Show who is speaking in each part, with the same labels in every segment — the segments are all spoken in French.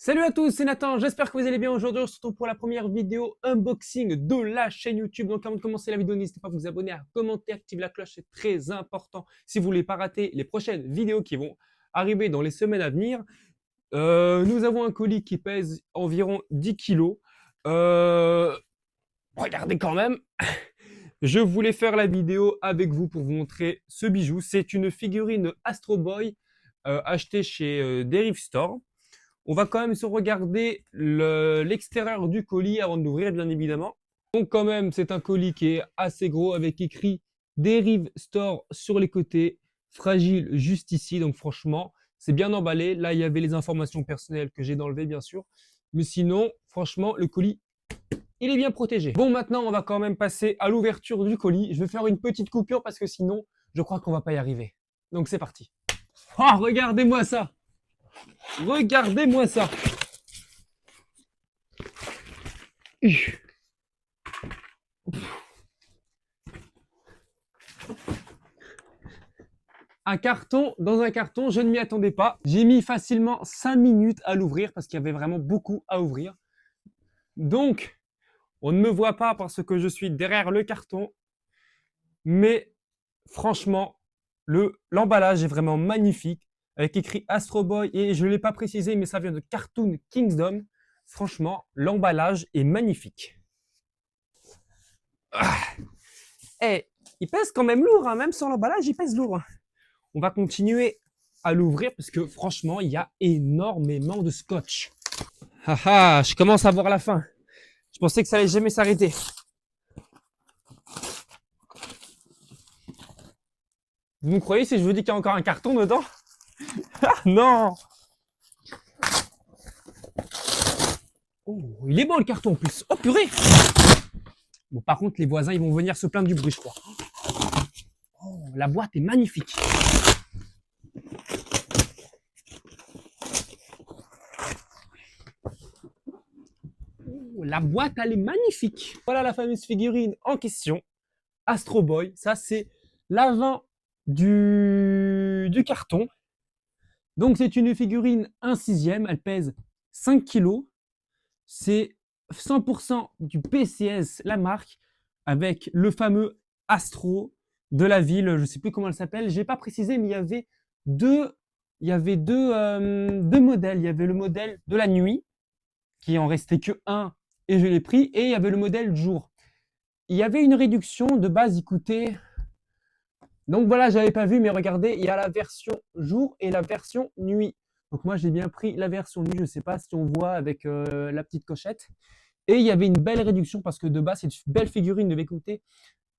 Speaker 1: Salut à tous, c'est Nathan, j'espère que vous allez bien. Aujourd'hui, on se retrouve pour la première vidéo unboxing de la chaîne YouTube. Donc avant de commencer la vidéo, n'hésitez pas à vous abonner, à commenter, activer la cloche, c'est très important si vous voulez pas rater les prochaines vidéos qui vont arriver dans les semaines à venir. Nous avons un colis qui pèse environ 10 kilos. Regardez quand même. Je voulais faire la vidéo avec vous pour vous montrer ce bijou. C'est une figurine Astro Boy achetée chez Derive Store. On va quand même se regarder l'extérieur du colis avant de l'ouvrir, bien évidemment. Donc quand même, c'est un colis qui est assez gros avec écrit Derive Store sur les côtés, fragile juste ici. Donc franchement, c'est bien emballé. Là, il y avait les informations personnelles que j'ai enlevées, bien sûr. Mais sinon, franchement, le colis, il est bien protégé. Bon, maintenant, on va quand même passer à l'ouverture du colis. Je vais faire une petite coupure parce que sinon, je crois qu'on va pas y arriver. Donc c'est parti. Oh, regardez-moi ça! Regardez-moi ça. Un carton dans un carton, je ne m'y attendais pas. J'ai mis facilement 5 minutes à l'ouvrir parce qu'il y avait vraiment beaucoup à ouvrir. Donc, on ne me voit pas parce que je suis derrière le carton. Mais franchement, l'emballage est vraiment magnifique. Avec écrit Astro Boy et je ne l'ai pas précisé, mais ça vient de Cartoon Kingdom. Franchement, l'emballage est magnifique. Ah. Eh, il pèse quand même lourd, hein. Même sans l'emballage, il pèse lourd. On va continuer à l'ouvrir parce que franchement, il y a énormément de scotch. Haha, je commence à voir la fin. Je pensais que ça allait jamais s'arrêter. Vous me croyez si je vous dis qu'il y a encore un carton dedans? Ah non! Oh, il est bon le carton en plus. Oh purée! Bon, par contre, les voisins, ils vont venir se plaindre du bruit, je crois. Oh, la boîte est magnifique. Oh, la boîte, elle est magnifique. Voilà la fameuse figurine en question. Astro Boy. Ça, c'est l'avant du carton. Donc, c'est une figurine 1/6. Elle pèse 5 kilos. C'est 100% du PCS, la marque, avec le fameux Astro de la ville. Je ne sais plus comment elle s'appelle. Je n'ai pas précisé, mais il y avait deux modèles. Il y avait le modèle de la nuit, qui en restait que un, et je l'ai pris. Et il y avait le modèle jour. Il y avait une réduction. De base, il coûtait... Donc voilà, j'avais pas vu, mais regardez, il y a la version jour et la version nuit. Donc moi, j'ai bien pris la version nuit. Je ne sais pas si on voit avec la petite cochette. Et il y avait une belle réduction parce que de base, cette belle figurine devait coûter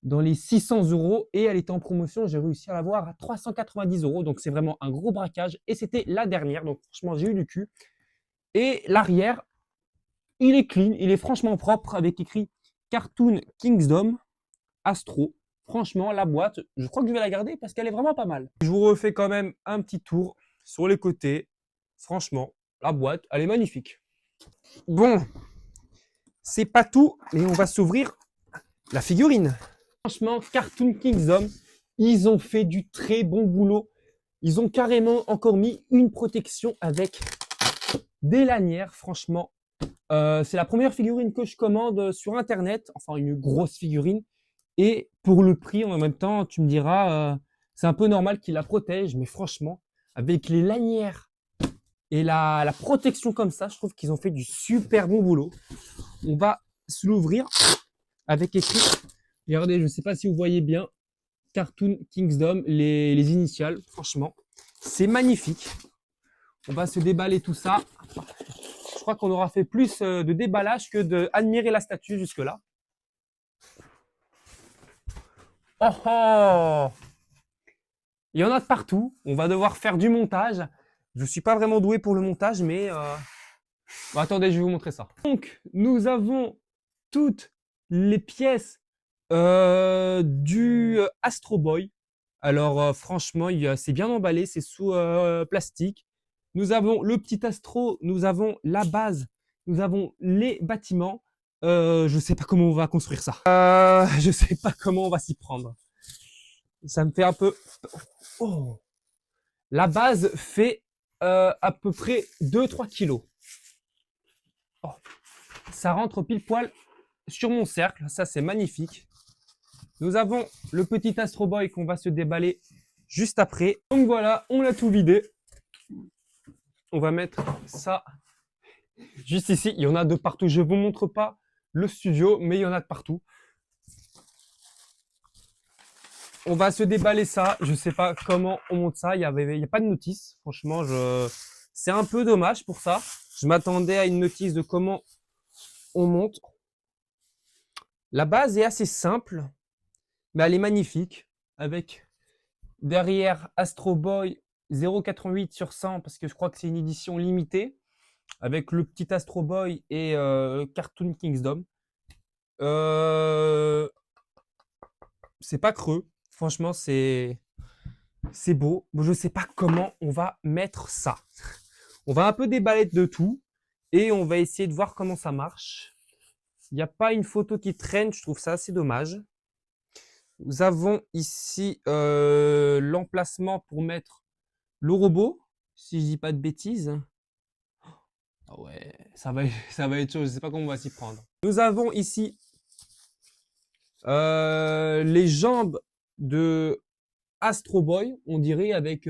Speaker 1: dans les 600 € et elle était en promotion. J'ai réussi à l'avoir à 390 €. Donc c'est vraiment un gros braquage et c'était la dernière. Donc franchement, j'ai eu du cul. Et l'arrière, il est clean, il est franchement propre avec écrit Cartoon Kingdom Astro. Franchement, la boîte, je crois que je vais la garder parce qu'elle est vraiment pas mal. Je vous refais quand même un petit tour sur les côtés. Franchement, la boîte, elle est magnifique. Bon, c'est pas tout, mais on va s'ouvrir la figurine. Franchement, Cartoon Kingdom, ils ont fait du très bon boulot. Ils ont carrément encore mis une protection avec des lanières. Franchement, c'est la première figurine que je commande sur Internet. Enfin, une grosse figurine. Et pour le prix, en même temps, tu me diras, c'est un peu normal qu'ils la protègent. Mais franchement, avec les lanières et la protection comme ça, je trouve qu'ils ont fait du super bon boulot. On va se l'ouvrir avec écrit, regardez, je ne sais pas si vous voyez bien, Cartoon Kingdom, les initiales, franchement, c'est magnifique. On va se déballer tout ça. Je crois qu'on aura fait plus de déballage que d'admirer la statue jusque-là. Oh oh! Il y en a de partout. On va devoir faire du montage. Je ne suis pas vraiment doué pour le montage, mais... Bon, attendez, je vais vous montrer ça. Donc, nous avons toutes les pièces du Astro Boy. Alors, franchement, c'est bien emballé, c'est sous plastique. Nous avons le petit Astro, nous avons la base, nous avons les bâtiments. Je ne sais pas comment on va construire ça. Je ne sais pas comment on va s'y prendre. Ça me fait un peu... Oh. La base fait à peu près 2-3 kilos. Oh, ça rentre pile poil sur mon cercle. Ça, c'est magnifique. Nous avons le petit Astro Boy qu'on va se déballer juste après. Donc voilà, on l'a tout vidé. On va mettre ça juste ici. Il y en a de partout. Je ne vous montre pas le studio, mais il y en a de partout. On va se déballer ça. Je ne sais pas comment on monte ça. Il n'y a pas de notice. Franchement, c'est un peu dommage pour ça. Je m'attendais à une notice de comment on monte. La base est assez simple, mais elle est magnifique. Avec derrière Astro Boy 0,88 sur 100, parce que je crois que c'est une édition limitée. Avec le petit Astro Boy et Cartoon Kingdom. C'est pas creux. Franchement, c'est beau. Bon, je ne sais pas comment on va mettre ça. On va un peu déballer de tout et on va essayer de voir comment ça marche. Il n'y a pas une photo qui traîne, je trouve ça assez dommage. Nous avons ici l'emplacement pour mettre le robot, si je dis pas de bêtises. Ah ouais, ça va être chaud, je ne sais pas comment on va s'y prendre. Nous avons ici les jambes de Astro Boy, on dirait, avec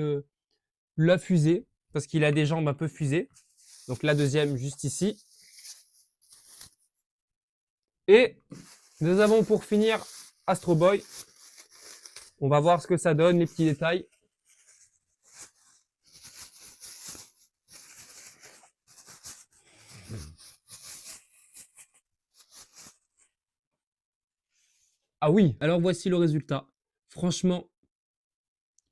Speaker 1: la fusée, parce qu'il a des jambes un peu fusées. Donc la deuxième juste ici. Et nous avons pour finir Astro Boy. On va voir ce que ça donne, les petits détails. Ah oui, alors voici le résultat. Franchement,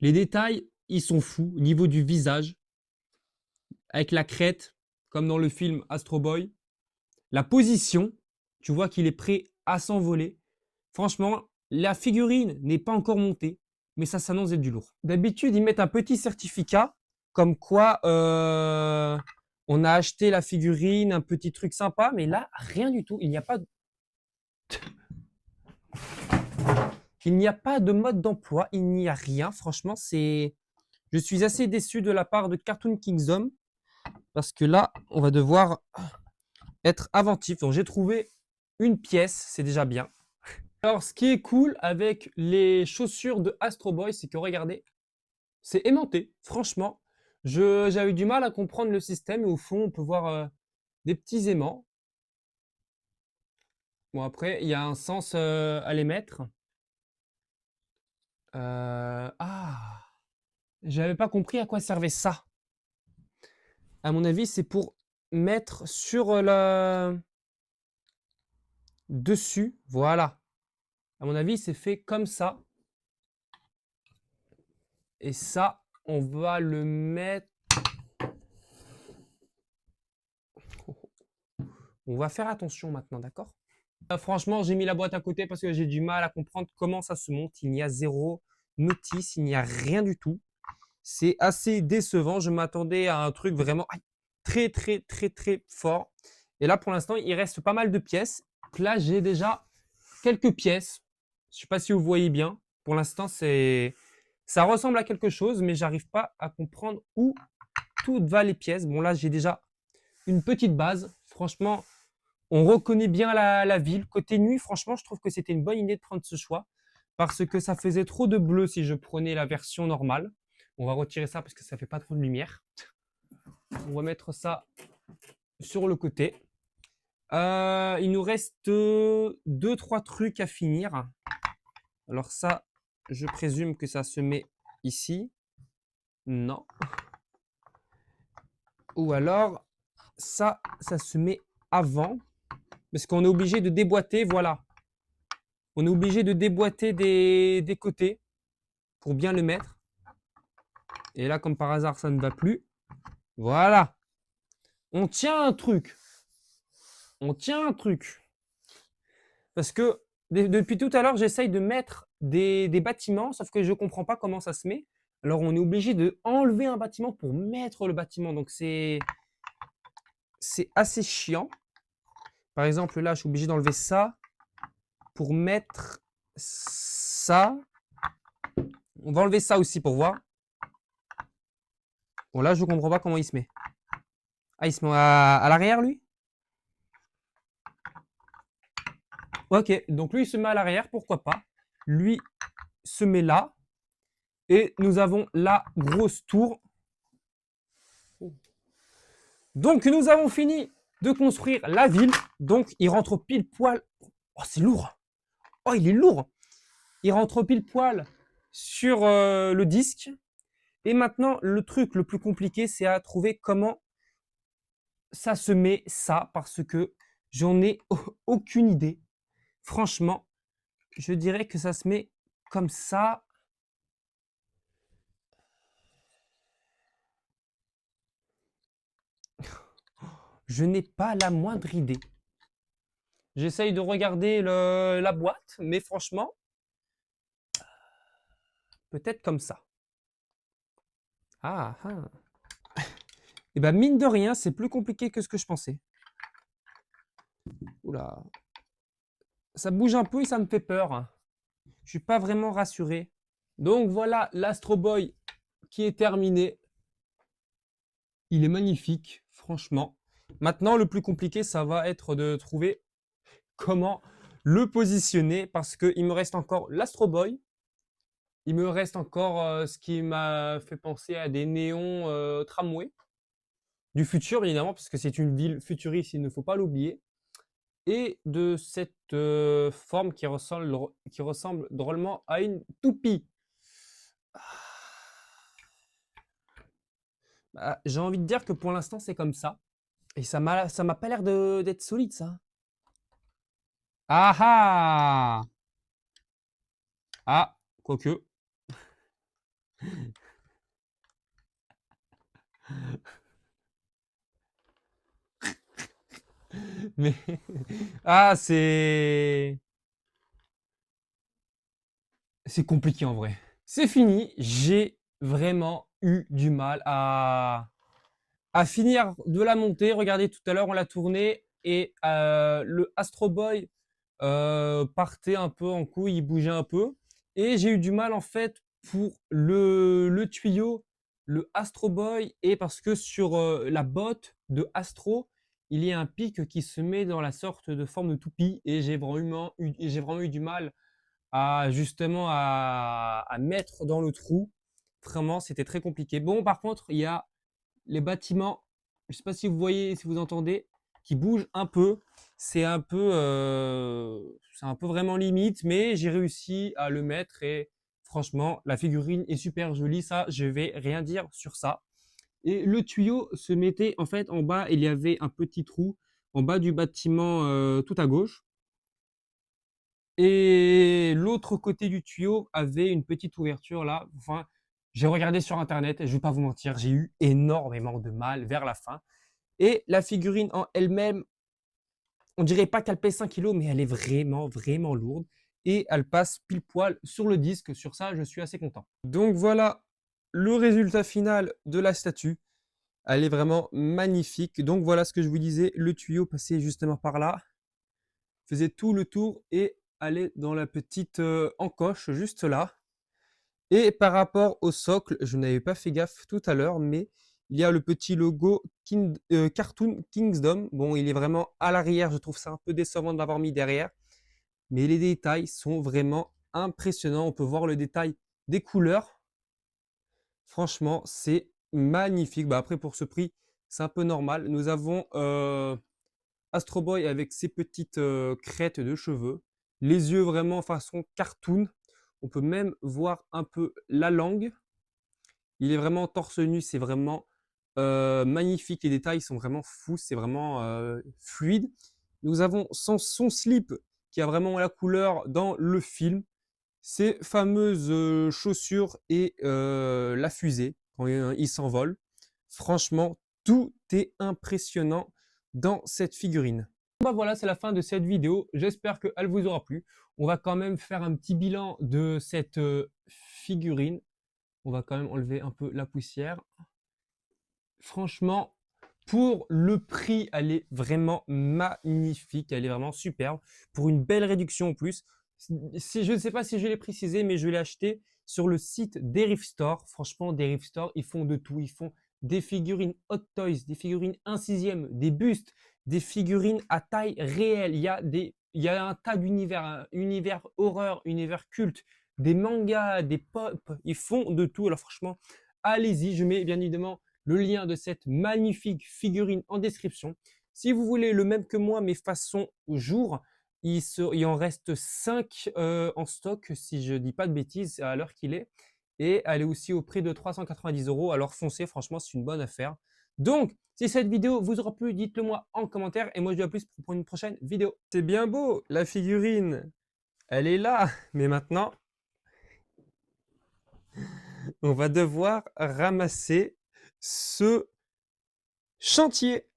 Speaker 1: les détails, ils sont fous au niveau du visage. Avec la crête, comme dans le film Astro Boy. La position, tu vois qu'il est prêt à s'envoler. Franchement, la figurine n'est pas encore montée, mais ça s'annonce être du lourd. D'habitude, ils mettent un petit certificat, comme quoi on a acheté la figurine, un petit truc sympa, mais là, rien du tout. Il n'y a pas de mode d'emploi, il n'y a rien. Franchement, je suis assez déçu de la part de Cartoon Kingdom, parce que là, on va devoir être inventif. Donc, j'ai trouvé une pièce, c'est déjà bien. Alors, ce qui est cool avec les chaussures de Astro Boy, c'est que regardez, c'est aimanté. Franchement, j'avais du mal à comprendre le système. Et au fond, on peut voir des petits aimants. Bon, après, il y a un sens à les mettre. Ah, j'avais pas compris à quoi servait ça. À mon avis, c'est pour mettre sur la dessus. Voilà. À mon avis, c'est fait comme ça. Et ça, on va le mettre. On va faire attention maintenant, d'accord? Franchement, j'ai mis la boîte à côté parce que j'ai du mal à comprendre comment ça se monte. Il n'y a zéro notice, il n'y a rien du tout. C'est assez décevant. Je m'attendais à un truc vraiment très, très, très, très fort. Et là, pour l'instant, il reste pas mal de pièces. Donc là, j'ai déjà quelques pièces. Je ne sais pas si vous voyez bien. Pour l'instant, ça ressemble à quelque chose, mais j'arrive pas à comprendre où toutes va les pièces. Bon, là, j'ai déjà une petite base. Franchement, on reconnaît bien la ville. Côté nuit, franchement, je trouve que c'était une bonne idée de prendre ce choix parce que ça faisait trop de bleu si je prenais la version normale. On va retirer ça parce que ça fait pas trop de lumière. On va mettre ça sur le côté. Il nous reste 2-3 trucs à finir. Alors ça, je présume que ça se met ici. Non. Ou alors, ça se met avant. Parce qu'on est obligé de déboîter, voilà. On est obligé de déboîter des côtés pour bien le mettre. Et là, comme par hasard, ça ne va plus. Voilà. On tient un truc. On tient un truc. Parce que depuis tout à l'heure, j'essaye de mettre des bâtiments, sauf que je ne comprends pas comment ça se met. Alors, on est obligé de enlever un bâtiment pour mettre le bâtiment. Donc, c'est assez chiant. Par exemple, là, je suis obligé d'enlever ça pour mettre ça. On va enlever ça aussi pour voir. Bon, là, je ne comprends pas comment il se met. Ah, il se met à l'arrière, lui? Ok, donc lui il se met à l'arrière, pourquoi pas. Lui se met là. Et nous avons la grosse tour. Donc nous avons fini de construire la ville. Donc il rentre pile poil. Oh c'est lourd. Oh il est lourd. Il rentre pile poil sur le disque. Et maintenant le truc le plus compliqué c'est à trouver comment ça se met ça. Parce que j'en ai aucune idée. Franchement, je dirais que ça se met comme ça. Je n'ai pas la moindre idée. J'essaye de regarder la boîte, mais franchement, peut-être comme ça. Ah, ah. Et ben mine de rien, c'est plus compliqué que ce que je pensais. Oula. Ça bouge un peu et ça me fait peur. Je suis pas vraiment rassuré. Donc voilà l'Astro Boy qui est terminé. Il est magnifique, franchement. Maintenant, le plus compliqué, ça va être de trouver comment le positionner parce qu'il me reste encore l'Astro Boy. Il me reste encore ce qui m'a fait penser à des néons tramway. Du futur, évidemment, parce que c'est une ville futuriste, il ne faut pas l'oublier. Et de cette forme qui ressemble drôlement à une toupie. Bah, j'ai envie de dire que pour l'instant, c'est comme ça. Et ça m'a pas l'air d'être solide, ça. Ah ah! Ah, quoique. Mais, ah, c'est compliqué en vrai. C'est fini. J'ai vraiment eu du mal à finir de la monter. Regardez, tout à l'heure, on l'a tourné et le Astro Boy partait un peu en couille, il bougeait un peu. Et j'ai eu du mal en fait pour le tuyau, le Astro Boy, et parce que sur la botte de Astro, il y a un pic qui se met dans la sorte de forme de toupie et j'ai vraiment eu du mal à justement à mettre dans le trou. Vraiment, c'était très compliqué. Bon, par contre, il y a les bâtiments, je ne sais pas si vous voyez, si vous entendez, qui bougent un peu. C'est un peu vraiment limite, mais j'ai réussi à le mettre et franchement, la figurine est super jolie. Ça, je vais rien dire sur ça. Et le tuyau se mettait en fait en bas, il y avait un petit trou en bas du bâtiment tout à gauche. Et l'autre côté du tuyau avait une petite ouverture là. Enfin, j'ai regardé sur internet et je vais pas vous mentir, j'ai eu énormément de mal vers la fin. Et la figurine en elle-même, on dirait pas qu'elle pèse 5 kilos, mais elle est vraiment, vraiment lourde. Et elle passe pile poil sur le disque. Sur ça, je suis assez content. Donc voilà le résultat final de la statue. Elle est vraiment magnifique. Donc voilà ce que je vous disais, le tuyau passait justement par là, faisait tout le tour et allait dans la petite encoche juste là. Et par rapport au socle, je n'avais pas fait gaffe tout à l'heure, mais il y a le petit logo Cartoon Kingdom. Bon, il est vraiment à l'arrière, je trouve ça un peu décevant de l'avoir mis derrière. Mais les détails sont vraiment impressionnants. On peut voir le détail des couleurs. Franchement, c'est magnifique. Bah, après, pour ce prix, c'est un peu normal. Nous avons Astro Boy avec ses petites crêtes de cheveux. Les yeux vraiment façon cartoon. On peut même voir un peu la langue. Il est vraiment torse nu, c'est vraiment magnifique. Les détails sont vraiment fous, c'est vraiment fluide. Nous avons son slip qui a vraiment la couleur dans le film. Ces fameuses chaussures et la fusée quand il s'envole. Franchement, tout est impressionnant dans cette figurine. Bah voilà, c'est la fin de cette vidéo. J'espère qu'elle vous aura plu. On va quand même faire un petit bilan de cette figurine. On va quand même enlever un peu la poussière. Franchement, pour le prix, elle est vraiment magnifique. Elle est vraiment superbe. Pour une belle réduction en plus. Je ne sais pas si je l'ai précisé, mais je l'ai acheté sur le site Derive Store. Franchement, Derive Store, ils font de tout. Ils font des figurines Hot Toys, des figurines 1/6, des bustes, des figurines à taille réelle. Il y a des il y a un tas d'univers, univers horreur, univers culte, des mangas, des pop, ils font de tout. Alors franchement, allez-y, je mets bien évidemment le lien de cette magnifique figurine en description. Si vous voulez le même que moi, mais façon jour, il en reste 5 en stock, si je dis pas de bêtises, à l'heure qu'il est. Et elle est aussi au prix de 390 €. Alors foncez, franchement, c'est une bonne affaire. Donc, si cette vidéo vous aura plu, dites-le moi en commentaire. Et moi, je vous dis à plus pour une prochaine vidéo. C'est bien beau, la figurine. Elle est là. Mais maintenant, on va devoir ramasser ce chantier.